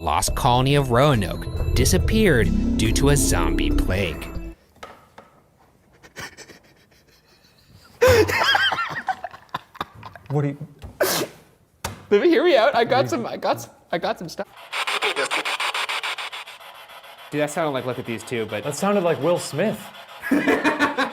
lost colony of Roanoke disappeared due to a zombie plague. What do you... Let me hear me out. I got some stuff. Dude, that sounded like look at these two, but That sounded like Will Smith.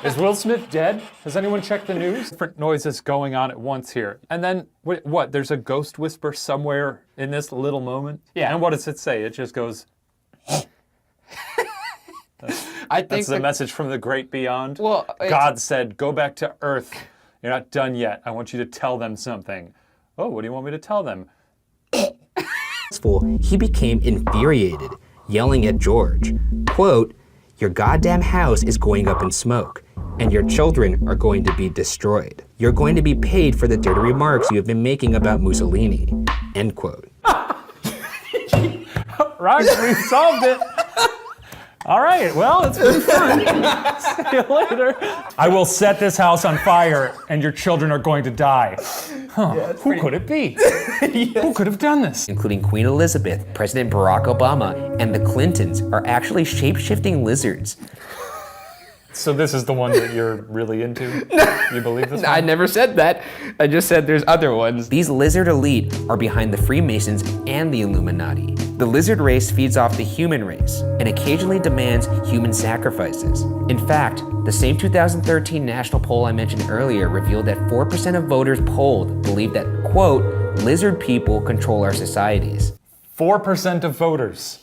Is Will Smith dead? Has anyone checked the news? Different noises going on at once here. And then, what? There's a ghost whisper somewhere in this little moment? Yeah. And what does it say? It just goes... That's the message from the great beyond. Well, God said, go back to Earth. You're not done yet. I want you to tell them something. Oh, what do you want me to tell them? He became infuriated, yelling at George, quote, "Your goddamn house is going up in smoke, and your children are going to be destroyed. You're going to be paid for the dirty remarks you have been making about Mussolini," end quote. Right, we've solved it. All right, well, it's been fun. See you later. I will set this house on fire, and your children are going to die. Huh, yeah, who could it be? Yes. Who could have done this? Including Queen Elizabeth, President Barack Obama, and the Clintons are actually shape-shifting lizards. So this is the one that you're really into? You believe this one? I never said that. I just said there's other ones. These lizard elite are behind the Freemasons and the Illuminati. The lizard race feeds off the human race and occasionally demands human sacrifices. In fact, the same 2013 national poll I mentioned earlier revealed that 4% of voters polled believe that, quote, "lizard people control our societies." 4% of voters.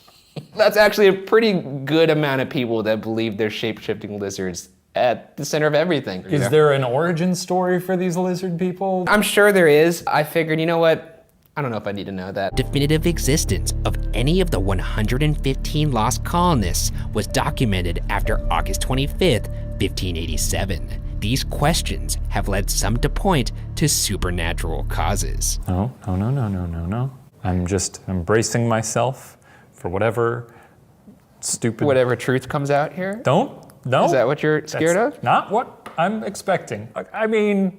That's actually a pretty good amount of people that believe they're shape-shifting lizards at the center of everything. Is there an origin story for these lizard people? I'm sure there is. I figured, you know what? I don't know if I need to know that. Definitive existence of any of the 115 lost colonists was documented after August 25th, 1587. These questions have led some to point to supernatural causes. No. I'm just embracing myself for whatever stupid... Whatever truth comes out here? No. Is that what you're scared of? Not what I'm expecting. I mean,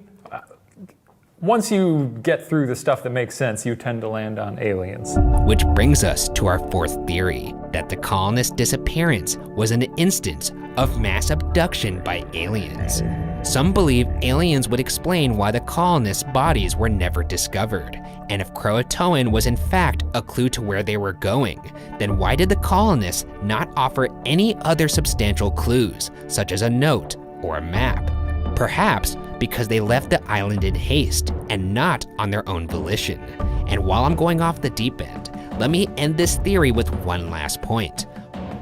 once you get through the stuff that makes sense, you tend to land on aliens. Which brings us to our fourth theory, that the colonist disappearance was an instance of mass abduction by aliens. Some believe aliens would explain why the colonists' bodies were never discovered. And if Croatoan was in fact a clue to where they were going, then why did the colonists not offer any other substantial clues, such as a note or a map? Perhaps because they left the island in haste and not on their own volition. And while I'm going off the deep end, let me end this theory with one last point.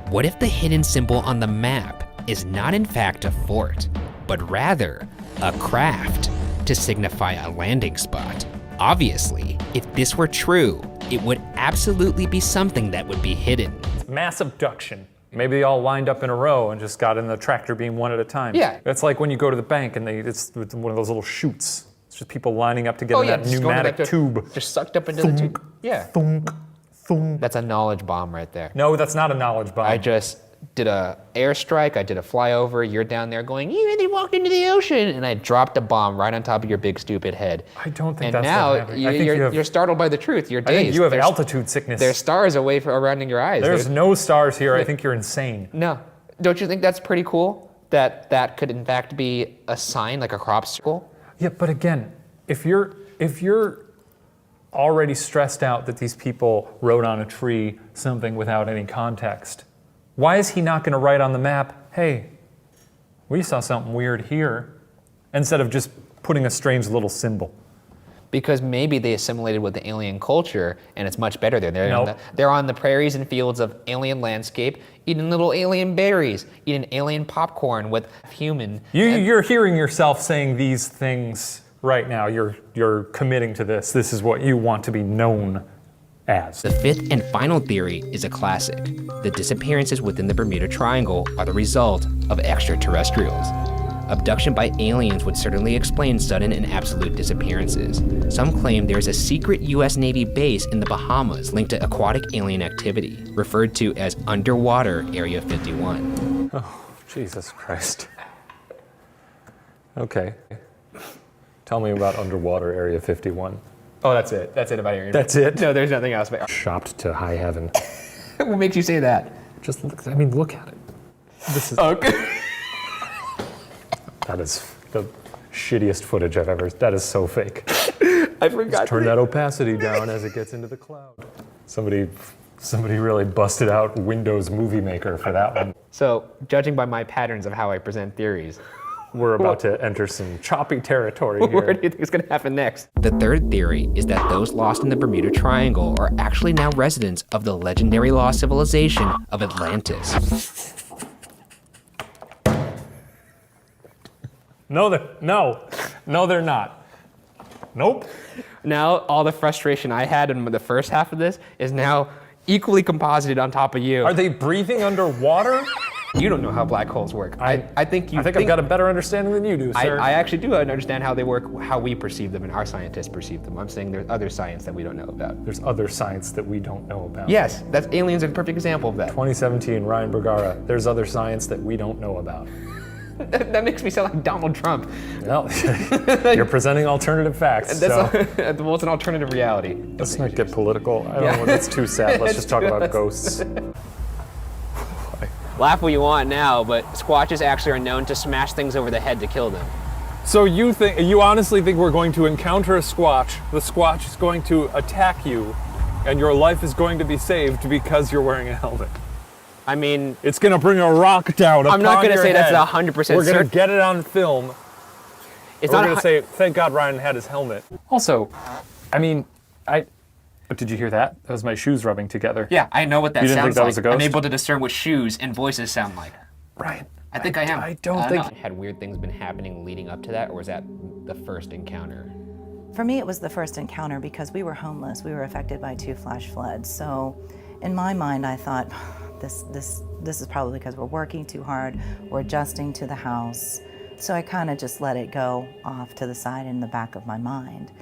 What if the hidden symbol on the map is not in fact a fort, but rather a craft to signify a landing spot? Obviously, if this were true, it would absolutely be something that would be hidden. Mass abduction. Maybe they all lined up in a row and just got in the tractor beam one at a time. Yeah. It's like when you go to the bank and it's one of those little chutes. It's just people lining up to get in that pneumatic tube. Just sucked up into the tube. Yeah. Thunk, thunk. That's a knowledge bomb right there. No, that's not a knowledge bomb. I just did a airstrike, I did a flyover, you're down there going, you really walked into the ocean, and I dropped a bomb right on top of your big stupid head. I don't think and that's now what happened. you're startled by the truth. You're dazed. I think you have altitude sickness. There's stars away around your eyes. There's no stars here. I think you're insane. No. Don't you think that's pretty cool? That could in fact be a sign, like a crop circle? Yeah, but again, if you're already stressed out that these people wrote on a tree something without any context, why is he not going to write on the map, hey, we saw something weird here, instead of just putting a strange little symbol? Because maybe they assimilated with the alien culture and it's much better there. They're on the prairies and fields of alien landscape, eating little alien berries, eating alien popcorn with human. You're hearing yourself saying these things right now. You're committing to this. This is what you want to be known as. The fifth and final theory is a classic. The disappearances within the Bermuda Triangle are the result of extraterrestrials. Abduction by aliens would certainly explain sudden and absolute disappearances. Some claim there is a secret US Navy base in the Bahamas linked to aquatic alien activity, referred to as Underwater Area 51. Oh, Jesus Christ. Okay. Tell me about Underwater Area 51. Oh, that's it. That's it about Aryan. That's it? No, there's nothing else. Chopped to high heaven. What makes you say that? Just look, I mean, look at it. This is, Okay. that is the shittiest footage I've ever, that is so fake. I forgot. Turn that opacity down as it gets into the cloud. Somebody really busted out Windows Movie Maker for that one. So, judging by my patterns of how I present theories, We're about to enter some choppy territory what do here. you think is going to happen next? The third theory is that those lost in the Bermuda Triangle are actually now residents of the legendary lost civilization of Atlantis. No, they're not. Nope. Now, all the frustration I had in the first half of this is now equally composited on top of you. Are they breathing underwater? You don't know how black holes work. I think I think I've got a better understanding than you do, sir. I actually do understand how they work, how we perceive them and our scientists perceive them. I'm saying there's other science that we don't know about. There's other science that we don't know about. Yes, that's aliens are a perfect example of that. 2017, Ryan Bergara. There's other science that we don't know about. That makes me sound like Donald Trump. Well, you're presenting alternative facts. That's So. well, it's an alternative reality. Let's not get political. I don't know. That's too sad. Let's just talk about ghosts. Laugh what you want now, but squatches actually are known to smash things over the head to kill them. So you honestly think we're going to encounter a squatch, the squatch is going to attack you, and your life is going to be saved because you're wearing a helmet? I mean, It's going to bring a rock down upon I'm not going to your say head. that's 100% We're going certain. to get it on film. It's We're not going to say, thank God Ryan had his helmet. Also, I mean, did you hear that? That was my shoes rubbing together. Yeah, I know what that You didn't sounds think that like. was a ghost? I'm able to discern what shoes and voices sound like. Ryan. I think I am. I don't think. Had weird things been happening leading up to that, or was that the first encounter? For me, it was the first encounter because we were homeless. We were affected by 2 flash floods. So in my mind, I thought, this is probably because we're working too hard, we're adjusting to the house. So I kind of just let it go off to the side in the back of my mind.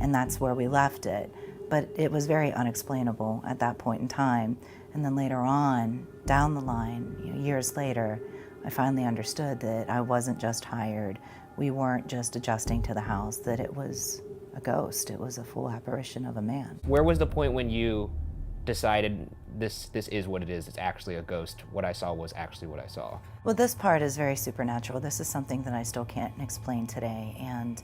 And that's where we left it. But it was very unexplainable at that point in time. And then later on, down the line, years later, I finally understood that I wasn't just hired. We weren't just adjusting to the house, that it was a ghost. It was a full apparition of a man. Where was the point when you decided this is what it is? It's actually a ghost. What I saw was actually what I saw. Well, this part is very supernatural. This is something that I still can't explain today. And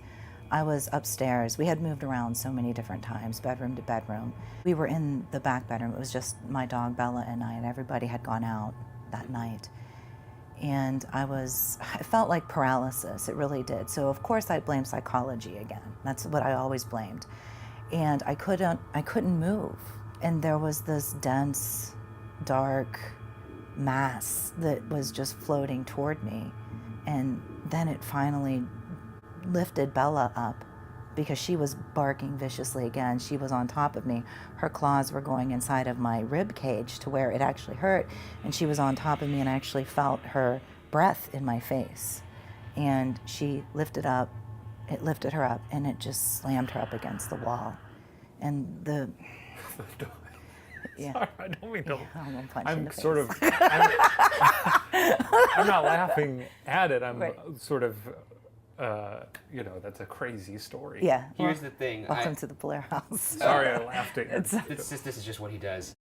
I was upstairs. We had moved around so many different times, bedroom to bedroom. We were in the back bedroom. It was just my dog Bella and I, and everybody had gone out that night. And I felt like paralysis. It really did. So of course I blamed psychology again. That's what I always blamed. And I couldn't move. And there was this dense, dark mass that was just floating toward me. And then it finally lifted Bella up because she was barking viciously again. She was on top of me. Her claws were going inside of my rib cage to where it actually hurt, and she was on top of me, and I actually felt her breath in my face. And she lifted her up, and it just slammed her up against the wall. And yeah. Sorry, I don't mean to. Yeah, I'm gonna punch you in I'm the face. sort of. I'm not laughing at it. I'm Right. sort of. That's a crazy story. Yeah. Here's the thing. Welcome to the Blair House. Sorry, I laughed at you. This is just what he does.